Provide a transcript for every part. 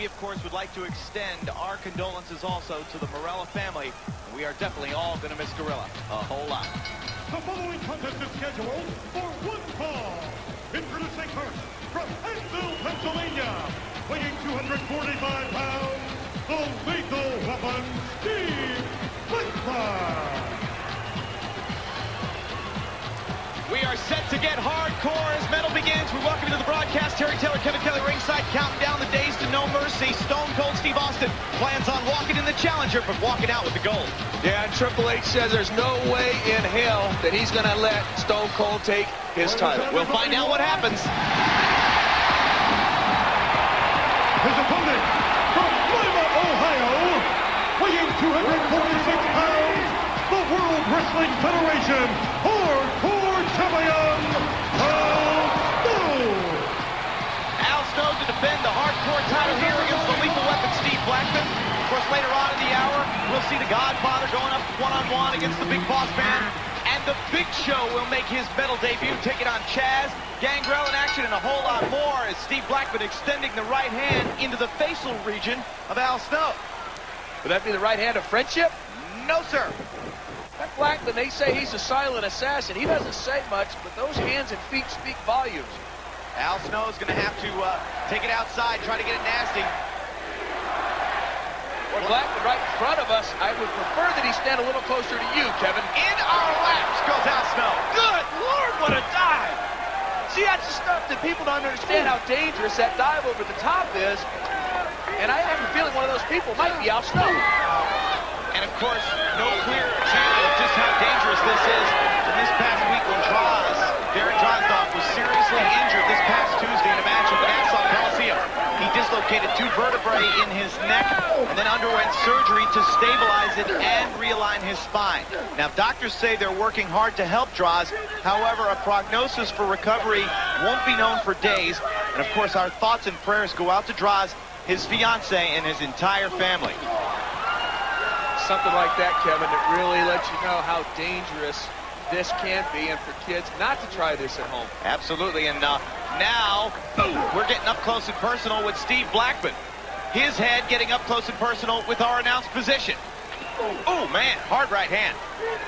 we, of course, would like to extend our condolences also to the Morella family. We are definitely all going to miss Gorilla a whole lot. The following contest is scheduled for one fall. Introducing first, from Anvil, Pennsylvania, weighing 245 pounds, the lethal weapon, Steve Blackman. We are set to get hardcore as metal begins. We welcome you to the broadcast. Terry Taylor, Kevin Kelly ringside, counting down the days to No Mercy. Stone Cold Steve Austin plans on walking in the Challenger, but walking out with the gold. Yeah, and Triple H says there's no way in hell that he's going to let Stone Cold take his title. We'll find out what happens. His opponent, from Lima, Ohio, weighing 246 pounds, the World Wrestling Federation Hardcore Champion, Al Snow to defend the hardcore title here against the lethal weapon Steve Blackman. Of course, later on in the hour, we'll see the Godfather going up one-on-one against the Big Boss Man. And the Big Show will make his metal debut, taking on Chaz, Gangrel in action, and a whole lot more as Steve Blackman extending the right hand into the facial region of Al Snow. Would that be the right hand of friendship? No, sir. That Blackman, they say he's a silent assassin. He doesn't say much, but those hands and feet speak volumes. Al Snow is going to have to take it outside, try to get it nasty. Or Blackman right in front of us. I would prefer that he stand a little closer to you, Kevin. In our laps goes Al Snow. Good Lord, what a dive! See, that's the stuff that people don't understand how dangerous that dive over the top is. And I have a feeling one of those people might be Al Snow. And of course, no clear example of just how dangerous this is than this past week when Darren Drozdov was seriously injured this past Tuesday in a match at the Nassau Coliseum. He dislocated 2 vertebrae in his neck and then underwent surgery to stabilize it and realign his spine. Now, doctors say they're working hard to help Droz. However, a prognosis for recovery won't be known for days. And of course, our thoughts and prayers go out to Droz, his fiance, and his entire family. Something like that, Kevin, that really lets you know how dangerous this can be, and for kids not to try this at home. Absolutely, and now we're getting up close and personal with Steve Blackman. His head getting up close and personal with our announced position. Oh, man, hard right hand.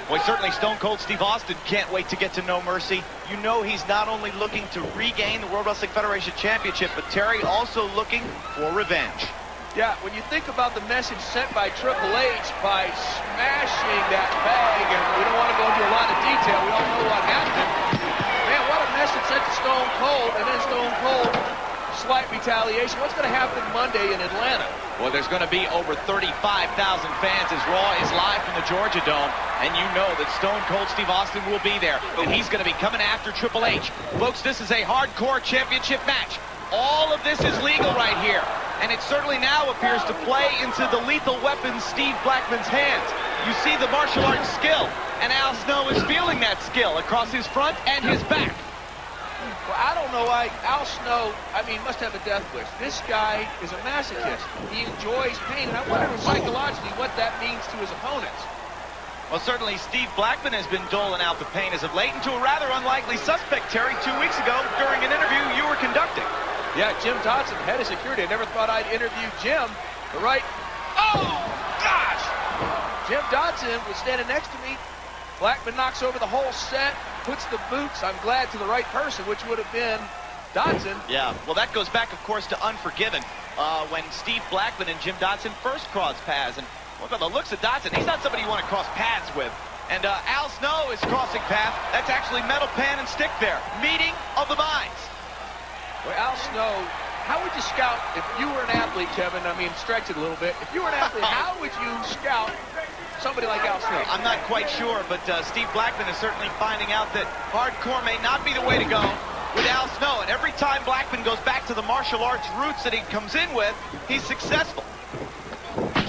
Boy, certainly Stone Cold Steve Austin can't wait to get to No Mercy. You know he's not only looking to regain the World Wrestling Federation Championship, but Terry also looking for revenge. Yeah, when you think about the message sent by Triple H by smashing that bag, and we don't want to go into a lot of detail, we all know what happened. Man, what a message sent to Stone Cold, and then Stone Cold, slight retaliation. What's going to happen Monday in Atlanta? Well, there's going to be over 35,000 fans as Raw is live from the Georgia Dome, and you know that Stone Cold Steve Austin will be there, and he's going to be coming after Triple H. Folks, this is a hardcore championship match. All of this is legal right here, and it certainly now appears to play into the lethal weapon Steve Blackman's hands. You see the martial arts skill, and Al Snow is feeling that skill across his front and his back. Well, I don't know why Al Snow, must have a death wish. This guy is a masochist. He enjoys pain, and I wonder psychologically what that means to his opponents. Well, certainly Steve Blackman has been doling out the pain as of late, and to a rather unlikely suspect, Terry, 2 weeks ago during an interview you were conducting. Yeah, Jim Dodson, head of security. I never thought I'd interview Jim. But oh, gosh! Jim Dodson was standing next to me. Blackman knocks over the whole set, puts the boots, I'm glad, to the right person, which would have been Dodson. Yeah, well, that goes back, of course, to Unforgiven, when Steve Blackman and Jim Dodson first crossed paths. And look at the looks of Dodson. He's not somebody you want to cross paths with. And Al Snow is crossing paths. That's actually metal pan and stick there. Meeting of the minds. Well, Al Snow, how would you scout if you were an athlete, Kevin? Stretch it a little bit. If you were an athlete, how would you scout somebody like Al Snow? I'm not quite sure, but Steve Blackman is certainly finding out that hardcore may not be the way to go with Al Snow. And every time Blackman goes back to the martial arts roots that he comes in with, he's successful.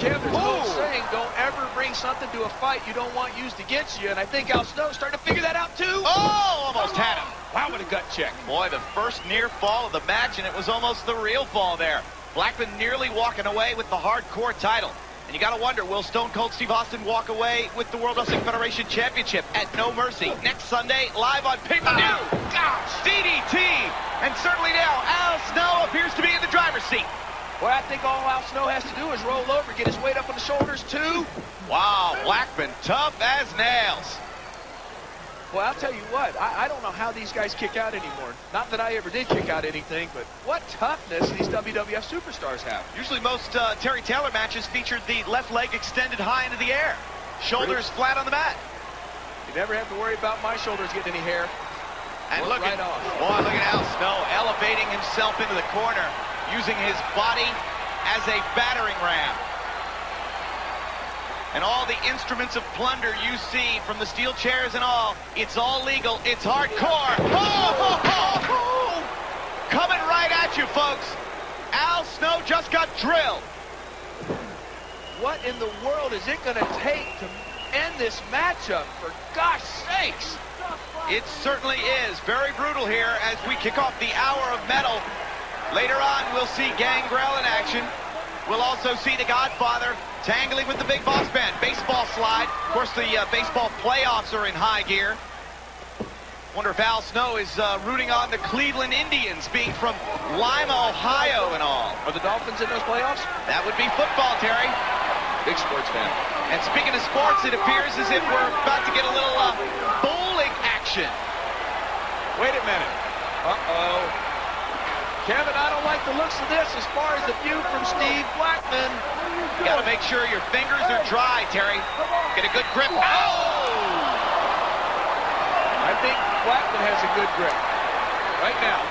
Kev, there's no saying, don't ever bring something to a fight you don't want used against you. And I think Al Snow's starting to figure that out, too. Oh, almost had him. Wow, what a gut check. Boy, the first near fall of the match, and it was almost the real fall there. Blackman nearly walking away with the hardcore title. And you got to wonder, will Stone Cold Steve Austin walk away with the World Wrestling Federation Championship at No Mercy next Sunday, live on pay-per-view? Oh, gosh! DDT! And certainly now, Al Snow appears to be in the driver's seat. Well, I think all Al Snow has to do is roll over, get his weight up on the shoulders, too. Wow, Blackman, tough as nails. Well, I'll tell you what, I don't know how these guys kick out anymore. Not that I ever did kick out anything, but what toughness these WWF superstars have. Usually most Terry Taylor matches featured the left leg extended high into the air. Shoulders flat on the mat. You never have to worry about my shoulders getting any hair. And look right at, off. boy, look at Al Snow elevating himself into the corner, using his body as a battering ram. And all the instruments of plunder you see, from the steel chairs and all, it's all legal, it's hardcore. Oh! Coming right at you, folks. Al Snow just got drilled. What in the world is it going to take to end this matchup, for gosh sakes? It certainly is very brutal here as we kick off the hour of metal. Later on, we'll see Gangrel in action. We'll also see the Godfather tangling with the Big Boss Man. Baseball slide. Of course, the baseball playoffs are in high gear. Wonder if Al Snow is rooting on the Cleveland Indians, being from Lima, Ohio and all. Are the Dolphins in those playoffs? That would be football, Terry. Big sports fan. And speaking of sports, it appears as if we're about to get a little bowling action. Wait a minute. Uh-oh. Kevin, I don't like the looks of this as far as the view from Steve Blackman. You got to make sure your fingers are dry, Terry. Get a good grip. Oh! I think Blackman has a good grip right now.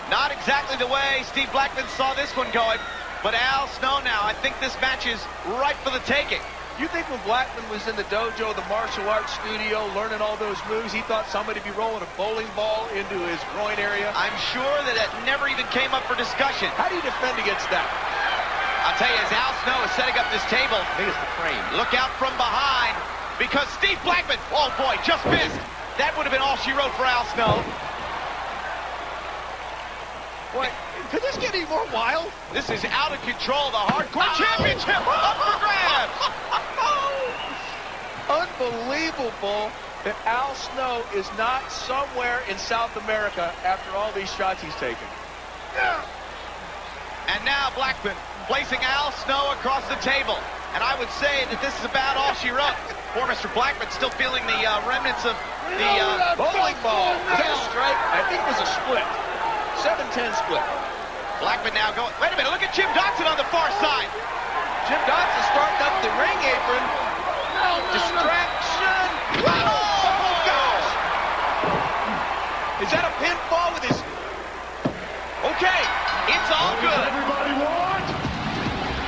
Not exactly the way Steve Blackman saw this one going, but Al Snow now, I think this match is ripe for the taking. You think when Blackman was in the dojo, the martial arts studio, learning all those moves, he thought somebody would be rolling a bowling ball into his groin area? I'm sure that it never even came up for discussion. How do you defend against that? I'll tell you, as Al Snow is setting up this table, I think it's the frame. Look out from behind, because Steve Blackman, oh boy, just missed. That would have been all she wrote for Al Snow. Boy, could this get any more wild? This is out of control. The Hardcore Championship up for grabs. Unbelievable that Al Snow is not somewhere in South America after all these shots he's taken. And now Blackman placing Al Snow across the table. And I would say that this is about all she wrote. Poor Mr. Blackman still feeling the remnants of the bowling ball. Is that a strike? I think it was a split. 7-10 split. Blackman now going, wait a minute, look at Jim Dotson on the far side. Jim Dotson starting up the ring apron. Distraction. Oh, gosh. Is that a pinfall with his... Okay, it's all good. Everybody want?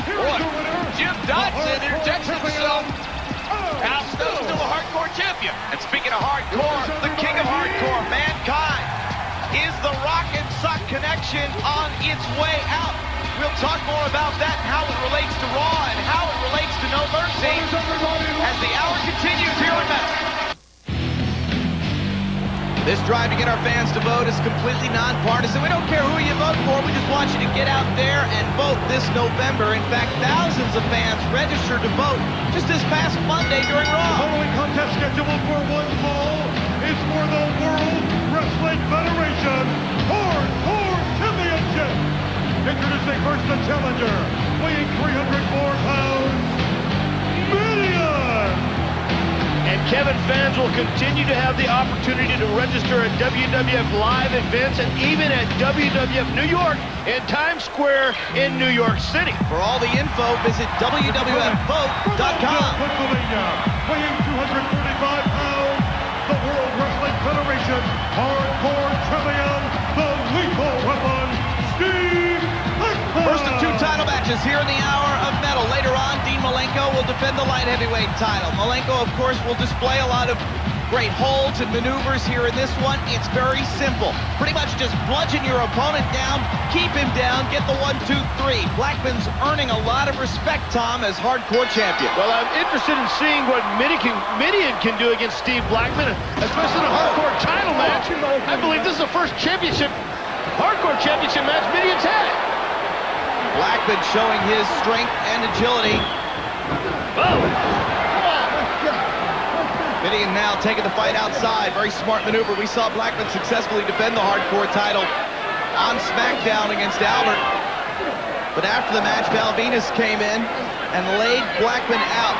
Here is the winner. Jim Dotson interjects himself. Al Snow's still a hardcore champion. And speaking of hardcore, the king of hardcore, Mankind, is the Rock and Sock connection on its way out. We'll talk more about that and how it relates to Raw and how it relates to No Mercy as the hour continues here in Metal. This drive to get our fans to vote is completely nonpartisan. We don't care who you vote for. We just want you to get out there and vote this November. In fact, thousands of fans registered to vote just this past Monday during The Raw. following contest scheduled for one fall is for the World Wrestling Federation Hardcore Championship. Introducing first the challenger, weighing 304 pounds, Mideon. And Kevin, fans will continue to have the opportunity to register at WWF Live events and even at WWF New York in Times Square in New York City. For all the info, visit WWFvote.com. Pennsylvania, weighing 235 pounds, the World Wrestling Federation Hardcore Champion, the Lethal Weapon, Steve Blackman. First of two title matches here in the hour of metal. Later on, Dean Malenko will defend the light heavyweight title. Malenko, of course, will display a lot of great holds and maneuvers here in this one. It's very simple. Pretty much just bludgeon your opponent down, keep him down, get the 1, 2, 3. Blackman's earning a lot of respect, Tom, as hardcore champion. Well, I'm interested in seeing what Mideon can do against Steve Blackman, especially in a hardcore title match. I believe this is the first hardcore championship match Mideon's had. Blackman showing his strength and agility. Mideon now taking the fight outside. Very smart maneuver. We saw Blackman successfully defend the hardcore title on SmackDown against Albert. But after the match, Balvinus came in and laid Blackman out.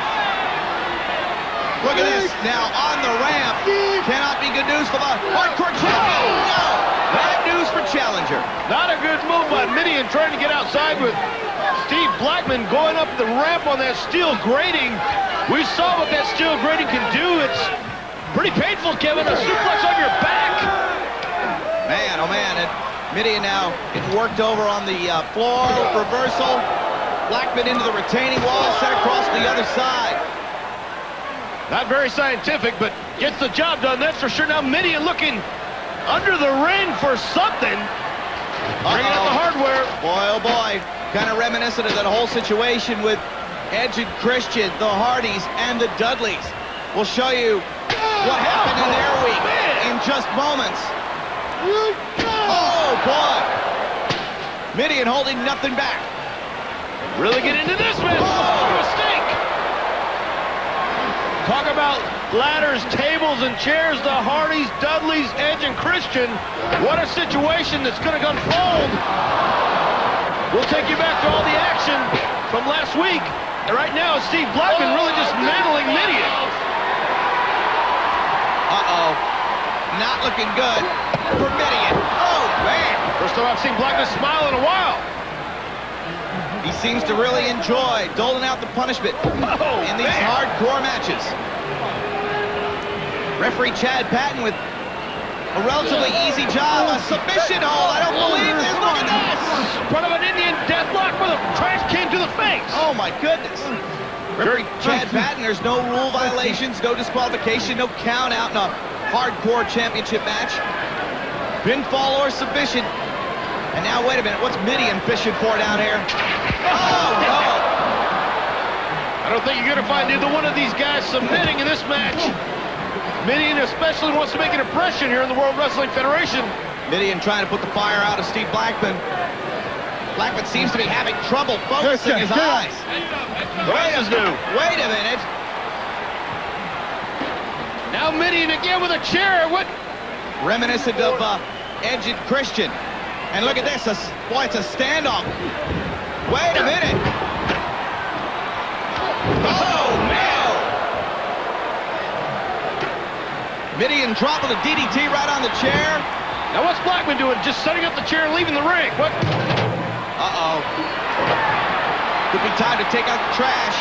Look at this now on the ramp. Cannot be good news for the Hardcore Champion. No, bad news for Challenger. Not a good move by Mideon trying to get outside with Steve Blackman going up the ramp on that steel grating. We saw what that steel grating can do. It's pretty painful, Kevin. A suplex on your back. Man, oh man. Mideon now getting worked over on the floor. Reversal. Blackman into the retaining wall, set across the other side. Not very scientific, but gets the job done, that's for sure. Now Mideon looking under the ring for something. Bringing up the hardware. Boy, oh boy. Kind of reminiscent of that whole situation with Edge and Christian, the Hardys, and the Dudleys. We'll show you what happened in their week in just moments. Oh, boy. Mideon holding nothing back. Really get into this, man. Mistake. Talk about ladders, tables, and chairs. The Hardys, Dudleys, Edge, and Christian. What a situation that's going to unfold. We'll take you back to all the action from last week. And right now, Steve Blackman really just mantling Mideon. Uh-oh. Not looking good for Mideon. Oh, man. First time I've seen Blackman smile in a while. He seems to really enjoy doling out the punishment in these hardcore matches. Referee Chad Patton with a relatively easy job. A submission hold. I don't believe this. Look at this. In front of an Indian deathlock with a trash can to the face. Oh, my goodness. Referee Chad Patton, there's no rule violations, no disqualification, no count out in a hardcore championship match. Pinfall or submission. And now, wait a minute, what's Mideon fishing for down here? Oh, no! I don't think you're going to find either one of these guys submitting in this match. Mideon especially wants to make an impression here in the World Wrestling Federation. Mideon trying to put the fire out of Steve Blackman. Blackman seems to be having trouble focusing his eyes. Wait a minute. Now Mideon again with a chair. What? Reminiscent of Edge and Christian. And look at this, boy, it's a standoff. Wait a minute. Oh, man. Mideon dropping the DDT right on the chair. Now what's Blackman doing? Just setting up the chair and leaving the ring. What? Uh-oh. Could be time to take out the trash.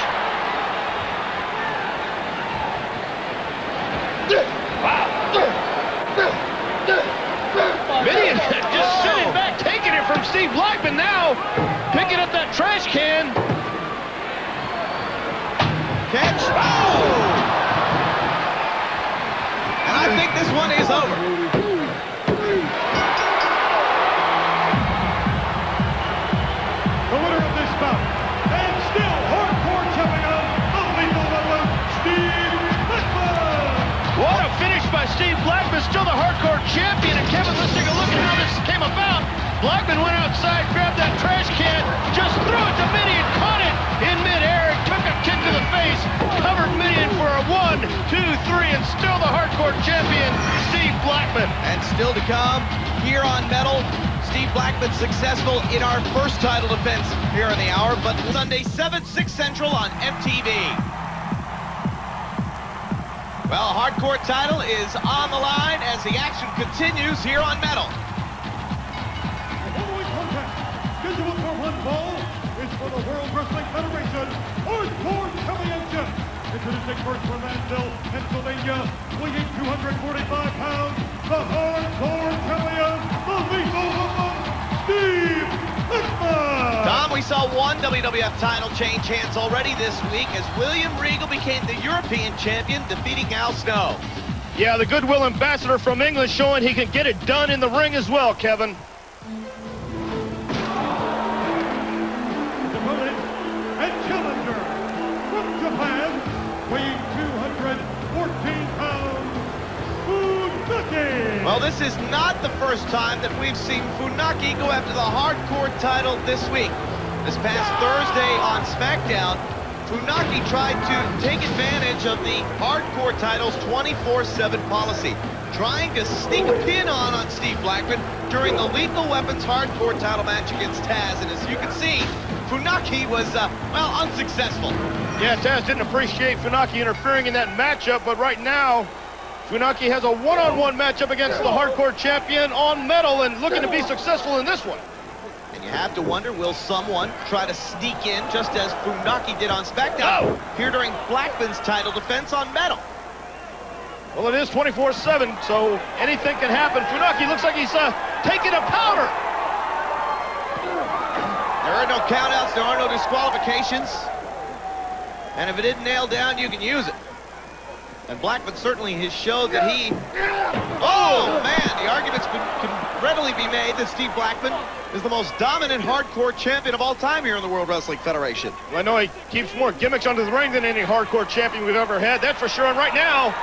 Wow. Mideon just sitting back, taking it from Steve Blackman now, picking up that trash can. Catch. Oh! And I think this one is over. The winner of this bout, and still hardcore champion, the lethal weapon, Steve Blackman. What a finish by Steve Blackman, still the hardcore champion. And Kevin, let's take a look at how this came about. Blackman went outside, grabbed that trash can, just threw it to Mideon, caught it in midair, took a kick to the face, covered Mideon for a 1, 2, 3, and still the hardcore champion, Steve Blackman. And still to come, here on Metal, Steve Blackman successful in our first title defense here in the hour, but Sunday, 7, 6 Central on MTV. Well, hardcore title is on the line as the action continues here on Metal. The following contest, scheduled for one fall, is for the World Wrestling Federation Hardcore Championship. Introducing first from Nashville, Pennsylvania, weighing 245 pounds, the hardcore champion, the lethal weapon, Steve Blackman. Tom, we saw one WWF title change hands already this week as William Regal became the European champion, defeating Al Snow. Yeah, the goodwill ambassador from England showing he can get it done in the ring as well, Kevin. His opponent and challenger from Japan, weighing 214 pounds, Funaki. Well, this is not the first time that we've seen Funaki go after the hardcore title this week. This past Thursday on SmackDown, Funaki tried to take advantage of the hardcore title's 24/7 policy. trying to sneak a pin on Steve Blackman during the Lethal Weapons Hardcore title match against Taz. And as you can see, Funaki was, well, unsuccessful. Yeah, Taz didn't appreciate Funaki interfering in that matchup, but right now, Funaki has a one-on-one matchup against the Hardcore Champion on metal and looking to be successful in this one. And you have to wonder, will someone try to sneak in just as Funaki did on SmackDown here during Blackman's title defense on metal? Well, it is 24/7, so anything can happen. Funaki looks like he's taking a powder. There are no countouts, there are no disqualifications. And if it isn't nailed down, you can use it. And Blackman certainly has showed that he... Oh, man, the arguments can readily be made that Steve Blackman is the most dominant hardcore champion of all time here in the World Wrestling Federation. Well, I know he keeps more gimmicks under the ring than any hardcore champion we've ever had, that's for sure. And right now,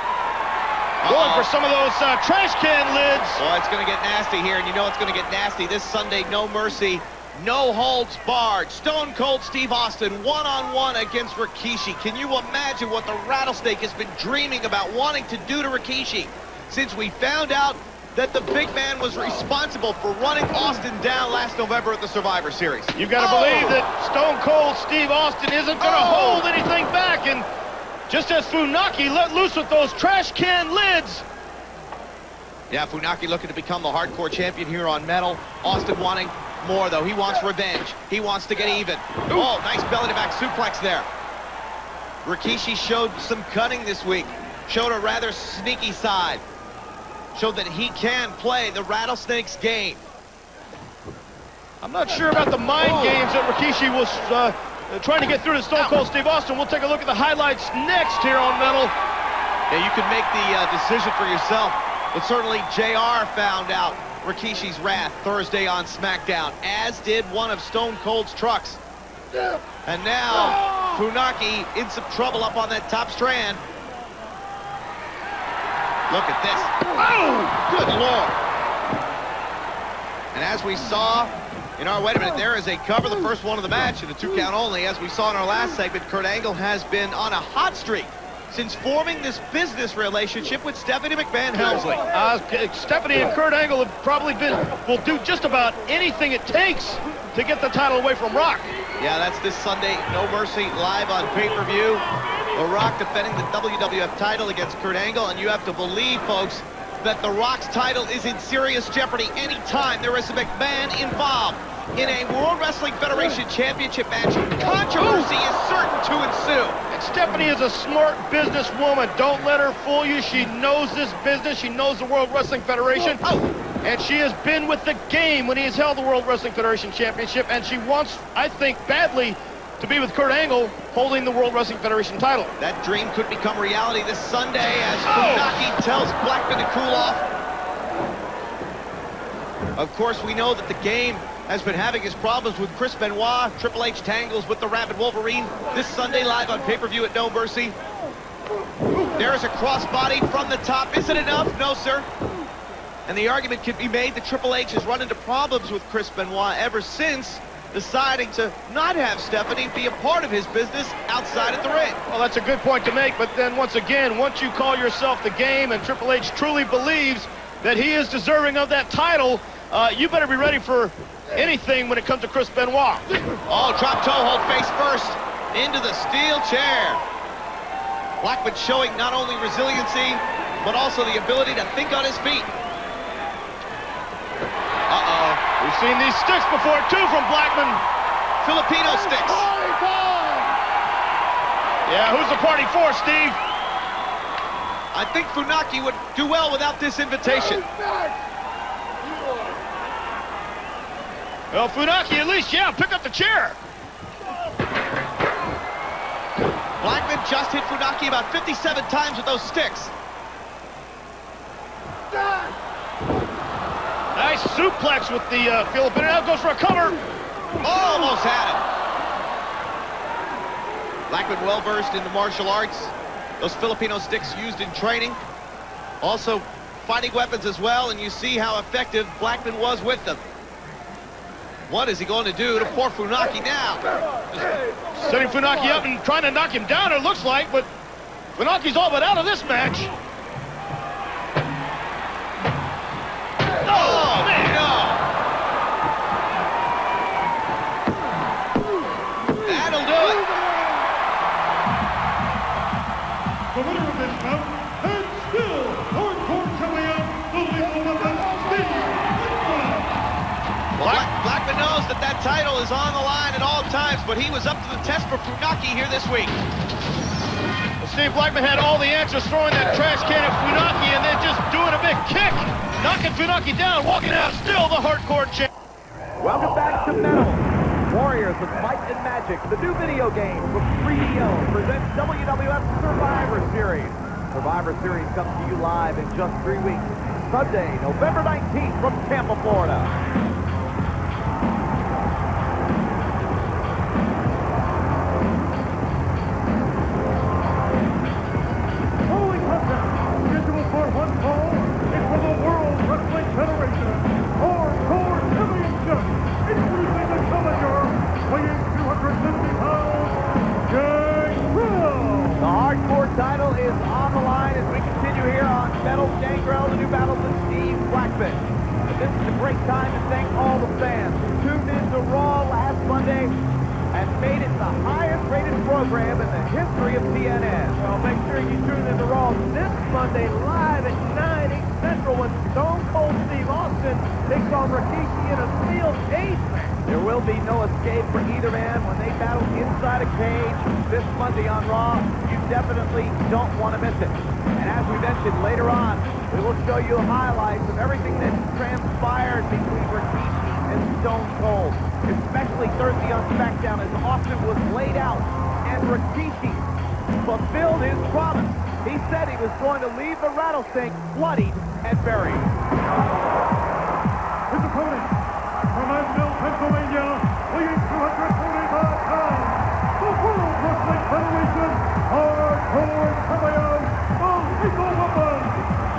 going for some of those trash can lids. Well, it's going to get nasty here, and you know it's going to get nasty this Sunday. No mercy, no holds barred. Stone Cold Steve Austin one-on-one against Rikishi. Can you imagine what the Rattlesnake has been dreaming about wanting to do to Rikishi since we found out that the big man was responsible for running Austin down last November at the Survivor Series? You've got to believe that Stone Cold Steve Austin isn't going to hold anything back, and just as Funaki let loose with those trash can lids. Yeah, Funaki looking to become the hardcore champion here on metal. Austin wanting more, though. He wants revenge. He wants to get even. Oh, nice belly-to-back suplex there. Rikishi showed some cunning this week. Showed a rather sneaky side. Showed that he can play the Rattlesnake's game. I'm not sure about the mind games that Rikishi was trying to get through to Stone Cold Steve Austin. We'll take a look at the highlights next here on Metal. Yeah, you can make the decision for yourself. But certainly JR found out Rikishi's wrath Thursday on SmackDown, as did one of Stone Cold's trucks. And now Funaki in some trouble up on that top strand. Look at this. Oh, good Lord. And as we saw in our, wait a minute, there is a cover, the first one of the match, and a 2 count only. As we saw in our last segment, Kurt Angle has been on a hot streak since forming this business relationship with Stephanie McMahon Helmsley. Stephanie and Kurt Angle have probably will do just about anything it takes to get the title away from Rock. Yeah, that's this Sunday, No Mercy, live on pay-per-view. The Rock defending the WWF title against Kurt Angle, and you have to believe, folks, that The Rock's title is in serious jeopardy anytime there is a McMahon involved. In a World Wrestling Federation Championship match, controversy is certain to ensue. And Stephanie is a smart businesswoman. Don't let her fool you. She knows this business. She knows the World Wrestling Federation. And she has been with the game when he has held the World Wrestling Federation Championship. And she wants, I think, badly to be with Kurt Angle holding the World Wrestling Federation title. That dream could become reality this Sunday as Funaki tells Blackman to cool off. Of course, we know that the game has been having his problems with Chris Benoit. Triple H tangles with the Rabid Wolverine this Sunday live on pay-per-view at No Mercy. There's a crossbody from the top. Is it enough? No, sir. And the argument can be made that Triple H has run into problems with Chris Benoit ever since deciding to not have Stephanie be a part of his business outside of the ring. Well, that's a good point to make, but then once again, once you call yourself the game and Triple H truly believes that he is deserving of that title, you better be ready for anything when it comes to Chris Benoit. Oh, drop toe hold face first into the steel chair. Blackman showing not only resiliency, but also the ability to think on his feet. We've seen these sticks before, too, from Blackman. Filipino sticks. Yeah, who's the party for, Steve? I think Funaki would do well without this invitation. Well, Funaki, at least, yeah, pick up the chair. Blackman just hit Funaki about 57 times with those sticks. Nice suplex with the Filipino. Now goes for a cover. Almost had him. Blackman well-versed in the martial arts. Those Filipino sticks used in training. Also fighting weapons as well, and you see how effective Blackman was with them. What is he going to do to poor Funaki now? Just setting Funaki up and trying to knock him down, it looks like, but Funaki's all but out of this match. that title is on the line at all times, but he was up to the test for Funaki here this week. Steve Blackman had all the answers, throwing that trash can at Funaki and then just doing a big kick, knocking Funaki down, walking out, still the hardcore champ. Welcome back to Metal. Warriors of Might and Magic, the new video game from 3DO, presents WWF Survivor Series. Survivor Series comes to you live in just 3 weeks. Sunday, November 19th from Tampa, Florida. Following contest, scheduled for one fall, is for the World Wrestling Federation Hardcore Championship, introducing the challenger, weighing 250 pounds, Gangrel. The hardcore title is on the line as we continue here on Metal. Gangrel, the new battle with Steve Blackman. But this is a great time to thank all the fans who tuned in to Raw last Monday and made it the highest rated program in the history of TNN. Well, make sure you tune in to Raw this Monday live at 9, 8 Central when Stone Cold Steve Austin takes on Rikishi in a steel cage match. There will be no escape for either man when they battle inside a cage this Monday on Raw. You definitely don't want to miss it. And as we mentioned later on, we will show you highlights of everything that transpired between Rikishi and Stone Cold, especially Thursday on SmackDown as Austin was laid out and Rikishi fulfilled his promise. He said he was going to leave the rattlesnake bloodied and buried. His opponent, from Anvil, Pennsylvania, weighing 245 pounds, the World Wrestling Federation Hardcore Champion, the Lethal Weapon,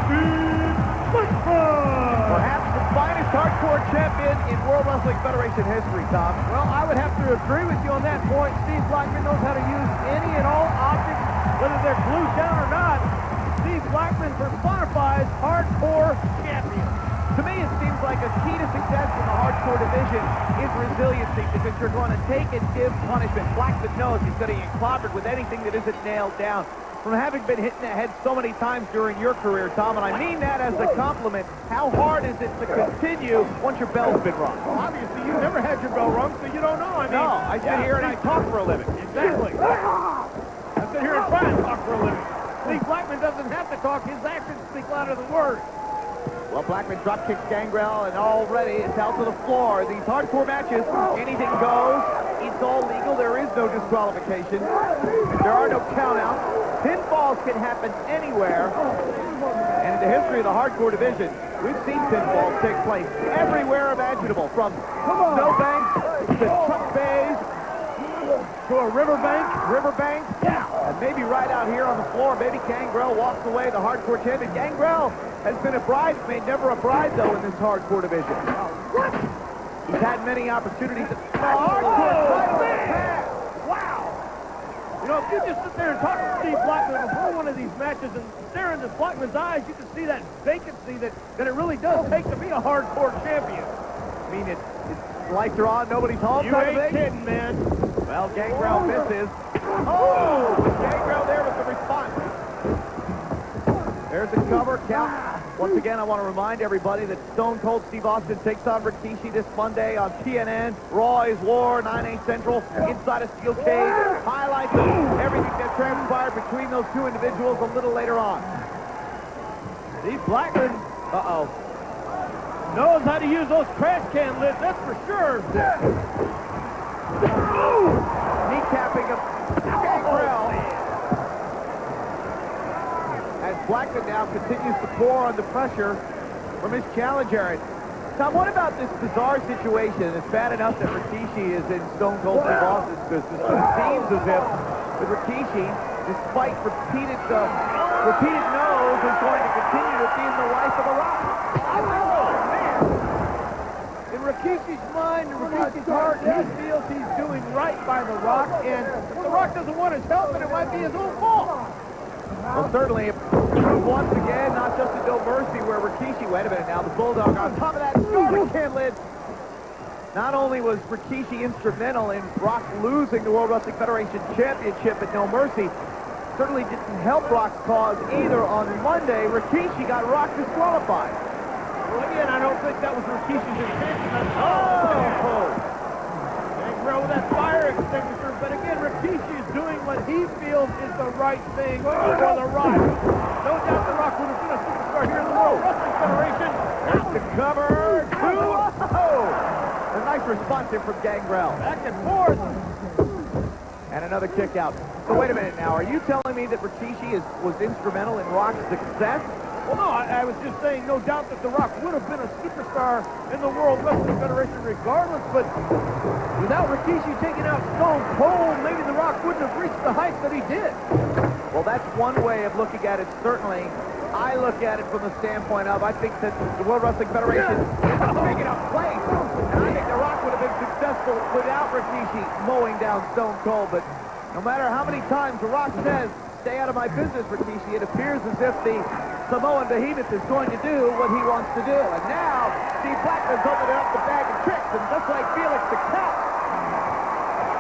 Steve Blackman. Perhaps the finest hardcore champion in World Wrestling Federation history, Tom. Well, I would have to agree with you on that point. Steve Blackman knows how to use any and all objects, whether they're glued down or not. Steve Blackman personifies hardcore champion. To me, it seems like a key to success in the hardcore division is resiliency, because you're going to take and give punishment. Blackman knows he's going to get clobbered with anything that isn't nailed down. From having been hit in the head so many times during your career, Tom, and I mean that as a compliment, how hard is it to continue once your bell's been rung? Well, obviously, you've never had your bell rung, so you don't know. I mean, No, I sit here and I talk for a living. Exactly. I sit here and try and talk for a living. Steve Blackman doesn't have to talk. His actions speak louder than words. Well, Blackman drop kicks Gangrel, and already it's out to the floor. These hardcore matches, anything goes. It's all legal. There is no disqualification. There are no countouts. Pinfalls can happen anywhere. And in the history of the hardcore division, we've seen pinfalls take place everywhere imaginable, from snowbanks to truck bays to a riverbank, and maybe right out here on the floor. Maybe Gangrel walks away the hardcore champion. Gangrel has been a bridesmaid, never a bride, though, in this hardcore division. He's had many opportunities. Wow. You know, if you just sit there and talk to Steve Blackman before one of these matches and stare into Blackman's eyes, you can see that vacancy that it really does take to be a hardcore champion. I mean, it's lights are on, nobody's home. You ain't kidding, man. Well, Gangrel misses. Oh! Gangrel there with the response. There's the cover count. Once again, I want to remind everybody that Stone Cold Steve Austin takes on Rikishi this Monday on TNN. Raw is War, 9, 8 Central, inside a steel cage. Highlights of everything that transpired between those two individuals a little later on. Steve Blackman, knows how to use those trash can lids, that's for sure. Kneecapping of Gangrel. As Blackman now continues to pour under pressure from his challenger. Tom, what about this bizarre situation? It's bad enough that Rikishi is in Stone Cold Steve Austin's business, but it seems as if with Rikishi, despite repeated no's, is going to continue to be in the life of the Rock. In Rikishi's mind, in Rikishi's heart, he feels he's doing right by The Rock, and if The Rock doesn't want his help, then it might be his own fault. Well, certainly, once again, not just a No Mercy where Rikishi, wait a minute now, the Bulldog on top of that garbage can lid. Not only was Rikishi instrumental in Brock losing the World Wrestling Federation Championship at No Mercy, certainly didn't help Brock's cause either. On Monday, Rikishi got Rock disqualified. Well, again, I don't think that was Rikishi's intention. what he feels is the right thing for The Rock. No doubt The Rock would have been a superstar here in the World Wrestling Federation. There's the cover. A nice response here from Gangrel. Back and forth. And another kick out. So wait a minute now. Are you telling me that Rikishi was instrumental in Rock's success? Well, no, I was just saying, no doubt that The Rock would have been a superstar in the World Wrestling Federation regardless, but without Rikishi taking out Stone Cold, maybe The Rock wouldn't have reached the heights that he did. Well, that's one way of looking at it, certainly. I look at it from the standpoint of, I think that the World Wrestling Federation is big enough place, and I think The Rock would have been successful without Rikishi mowing down Stone Cold, but no matter how many times The Rock says, stay out of my business, Rikishi, it appears as if the Samoan behemoth is going to do what he wants to do. And now, Steve Blackman's opening up the bag of tricks, and just like Felix the Cat,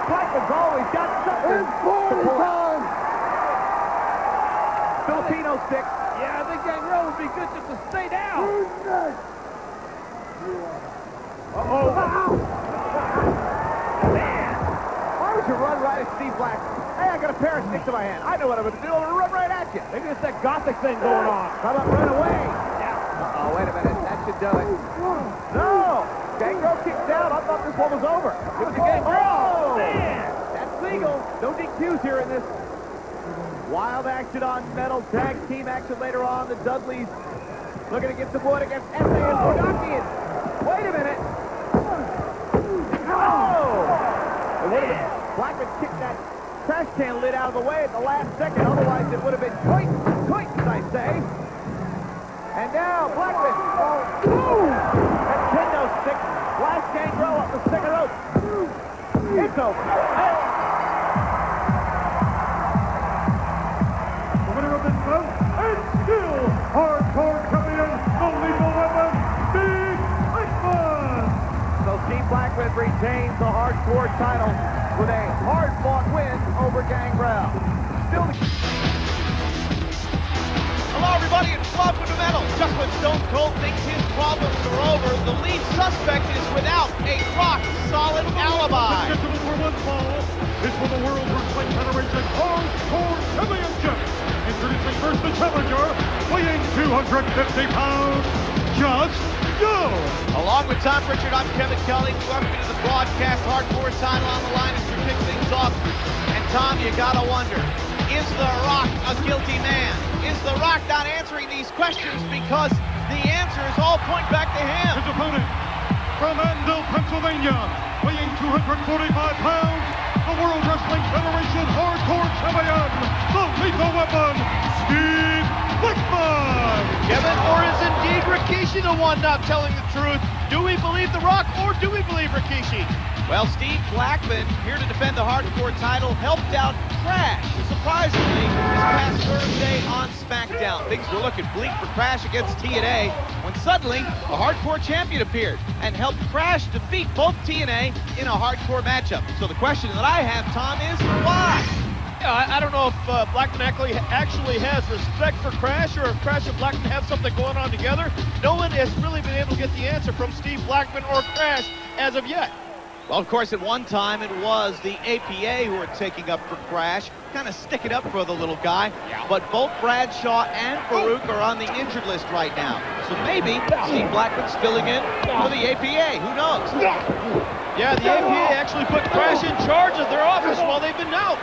Blackman's always got something to pull out. Filipino stick. Yeah, I think Gangrel would be good just to stay down. Uh-oh. Man, why would you run right at Steve Blackman? Hey, I got a pair of sticks in my hand. I know what I'm going to do. I'm going to run right at you. Maybe it's that gothic thing going on. How about run away? Yeah. Oh, wait a minute. That should do it. No! Gangrel kicked out. I thought this one was over. Give it to Gangrel. Oh, man. That's legal. No DQs here in this. Wild action on metal. Tag team action later on. The Dudleys looking to get some wood against SA and Funaki. Wait a minute. Oh! It would have been Blackman kicked that trash can lid out of the way at the last second. Otherwise, it would have been quite, as I say. And now, Blackman. That kendo stick. Last Gangrel up the second rope. It's over. The winner of this bout, and still hardcore champion, the Lethal Weapon, Steve Blackman. So Steve Blackman retains the hardcore title with a hard-fought win over Gangrel. Still the... Hello, everybody, and welcome to Metal. Just when Stone Cold thinks his problems are over, the lead suspect is without a rock-solid alibi. Get to the number one fall is for the World Wrestling Federation Hardcore Championship. Introducing first the challenger, weighing 250 pounds, Just Joe. Along with Tom Pritchard, I'm Kevin Kelly. Welcome to the broadcast. Hardcore title on the line as we kick things off. And Tom, you gotta wonder, is The Rock a guilty man? Is The Rock not answering these questions because the answers all point back to him? His opponent, from Anvil, Pennsylvania, weighing 245 pounds, the World Wrestling Federation Hardcore Champion, the Lethal Weapon, Steve Blackman. Kevin, or is indeed Rikishi the one not telling the truth? Do we believe The Rock or do we believe Rikishi? Well, Steve Blackman, here to defend the hardcore title, helped out Crash, surprisingly, this past Thursday on SmackDown. Things were looking bleak for Crash against TNA when suddenly a hardcore champion appeared and helped Crash defeat both TNA in a hardcore matchup. So the question that I have, Tom, is why? Yeah, I don't know if Blackman actually has respect for Crash or if Crash and Blackman have something going on together. No one has really been able to get the answer from Steve Blackman or Crash as of yet. Well, of course, at one time it was the APA who were taking up for Crash, kind of sticking up for the little guy. Yeah. But both Bradshaw and Farouk are on the injured list right now. So maybe Steve Blackman's filling in for the APA. Who knows? Yeah, the APA actually put Crash in charge of their office while they've been out.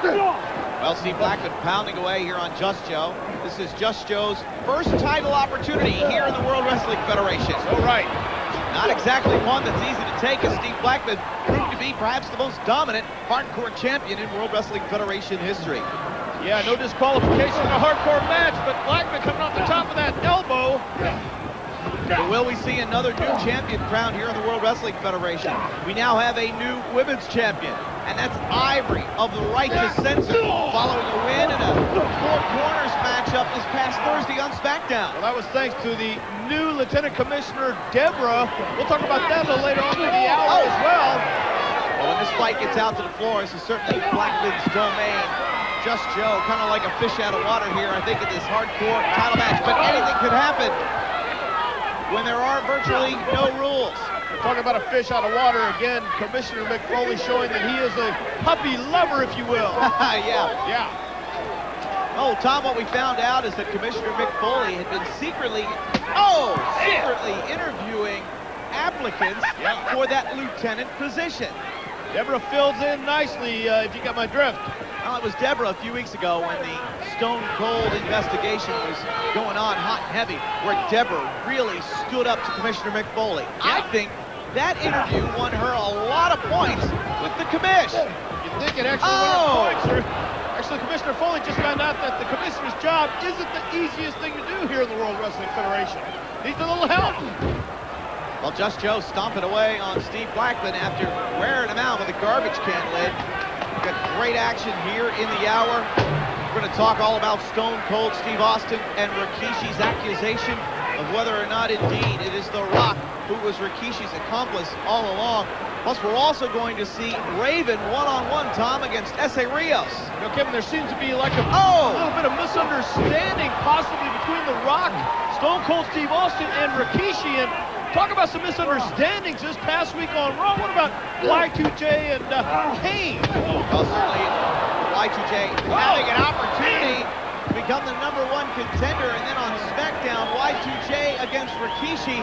Well, Steve Blackman pounding away here on Just Joe. This is Just Joe's first title opportunity here in the World Wrestling Federation. So right. Not exactly one that's easy to take, as Steve Blackman proved to be perhaps the most dominant hardcore champion in World Wrestling Federation history. Yeah, no disqualification in a hardcore match, but Blackman coming off the top of that elbow. But will we see another new champion crowned here in the World Wrestling Federation? We now have a new women's champion, and that's Ivory of the Righteous Censor, following a win in a Four Corners matchup this past Thursday on SmackDown. Well, that was thanks to the new Lieutenant Commissioner, Deborah. We'll talk about that a little later on in the hour as well. Well, when this fight gets out to the floor, this is certainly Blackman's domain. Just Joe, kind of like a fish out of water here, I think, in this hardcore title match. But anything could happen when there are virtually no rules. Talking about a fish out of water again, Commissioner Mick Foley showing that he is a puppy lover, if you will. Yeah. Oh, Tom, what we found out is that Commissioner Mick Foley had been secretly interviewing applicants for that lieutenant position. Deborah fills in nicely, if you got my drift. Well, it was Deborah a few weeks ago when the Stone Cold investigation was going on hot and heavy, where Deborah really stood up to Commissioner Mick Foley. I think that interview won her a lot of points with the commish. You think it actually won her points, sir? Actually, Commissioner Foley just found out that the commissioner's job isn't the easiest thing to do here in the World Wrestling Federation. Needs a little help. Well, Just Joe stomping away on Steve Blackman after wearing him out with a garbage can lid. We've got great action here in the hour. We're going to talk all about Stone Cold Steve Austin and Rikishi's accusation of whether or not indeed it is The Rock who was Rikishi's accomplice all along. Plus, we're also going to see Raven one-on-one, Tom, against S.A. Rios. You know, Kevin, there seems to be like a little bit of misunderstanding possibly between The Rock, Stone Cold Steve Austin, and Rikishi. And talk about some misunderstandings this past week on Raw. What about Y2J and Kane? Well, certainly Y2J having an opportunity to become the #1 contender, and then on SmackDown, Y2J against Rikishi.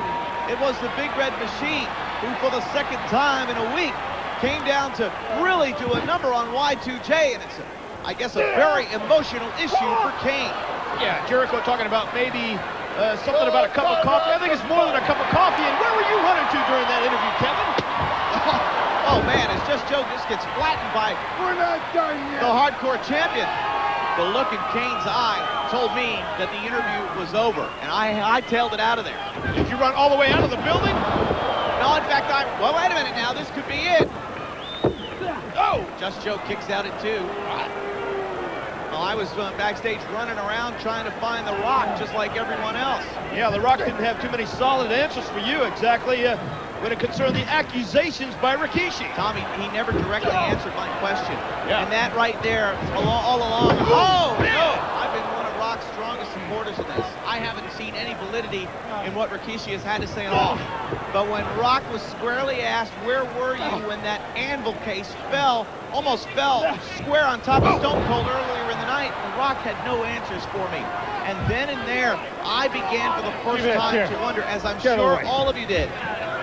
It was the Big Red Machine who, for the second time in a week, came down to really do a number on Y2J, and it's, I guess, a very emotional issue for Kane. Yeah, Jericho talking about maybe something about a cup of coffee. I think it's more than a cup of coffee. And where were you running to during that interview, Kevin? Oh man, it's Just Joe just gets flattened by the Hardcore Champion. The look in Kane's eye told me that the interview was over, and I tailed it out of there. Did you run all the way out of the building? No, in fact, well, wait a minute now, this could be it. Oh! Just Joe kicks out at 2. Well, I was backstage running around trying to find The Rock, just like everyone else. Yeah, The Rock didn't have too many solid answers for you, exactly, when it concerned the accusations by Rikishi. Tommy, he never directly answered my question. Yeah. And that right there, all along, oh, no! I've been one of Rock's strongest supporters of this. I haven't seen any validity in what Rikishi has had to say at all. But when Rock was squarely asked, where were you when that anvil case almost fell square on top of Stone Cold earlier in the night, The Rock had no answers for me. And then and there, I began for the first time to wonder, as I'm sure all of you did,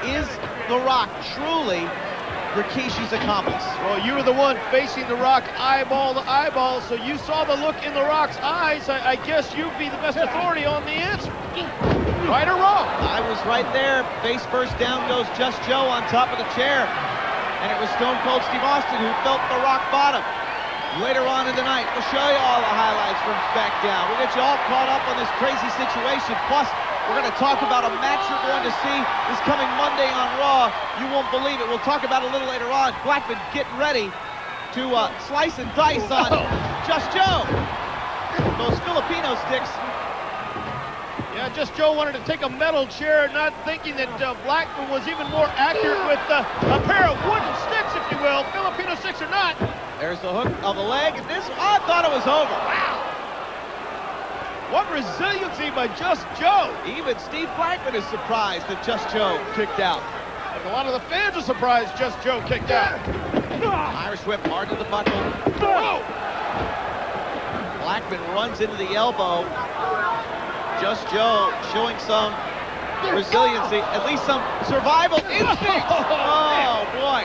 is The Rock truly Rikishi's accomplice? Well, you were the one facing The Rock eyeball to eyeball, so you saw the look in The Rock's eyes. I guess you'd be the best authority on the answer. Right or wrong? I was right there. Face first, down goes Just Joe on top of the chair. And it was Stone Cold Steve Austin who felt the rock bottom. Later on in the night, we'll show you all the highlights from SmackDown. We'll get you all caught up on this crazy situation. Plus, we're going to talk about a match you're going to see this coming Monday on Raw. You won't believe it. We'll talk about it a little later on. Blackman getting ready to slice and dice on Just Joe. Those Filipino sticks. Yeah, Just Joe wanted to take a metal chair, not thinking that Blackman was even more accurate with a pair of wooden sticks, if you will, Filipino sticks or not. There's the hook of the leg, and this, I thought it was over. Wow. What resiliency by Just Joe. Even Steve Blackman is surprised that Just Joe kicked out. And a lot of the fans are surprised Just Joe kicked out. Irish whip hard to the buckle. Blackman runs into the elbow. Just Joe showing some resiliency, at least some survival instinct. Oh, boy.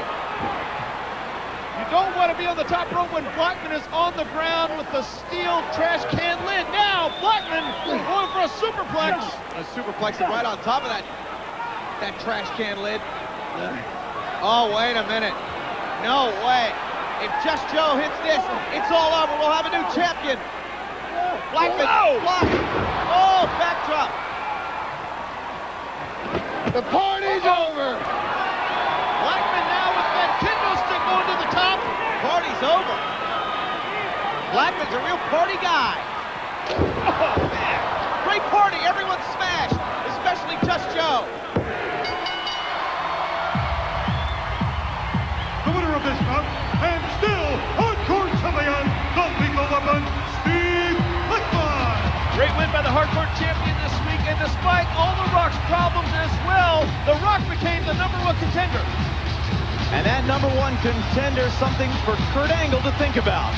You don't want to be on the top rope when Blackman is on the ground with the steel trash can lid. Now, Blackman going for a superplex. A superplex right on top of that trash can lid. Oh, wait a minute. No way. If Just Joe hits this, it's all over. We'll have a new champion. Blackman blocked. Oh, backdrop. The party's over. Blackman now with that kendo stick going to the top. Party's over. Blackman's a real party guy. Oh, man. Great party. Everyone's smashed, especially Just Joe. The winner of this bout, and still Hardcore Champion, the Lethal Weapon, Steve Blackman. Great win by the Hardcore Champion this week and despite all The Rock's problems as well, The Rock became the #1 contender. And that #1 contender, something for Kurt Angle to think about.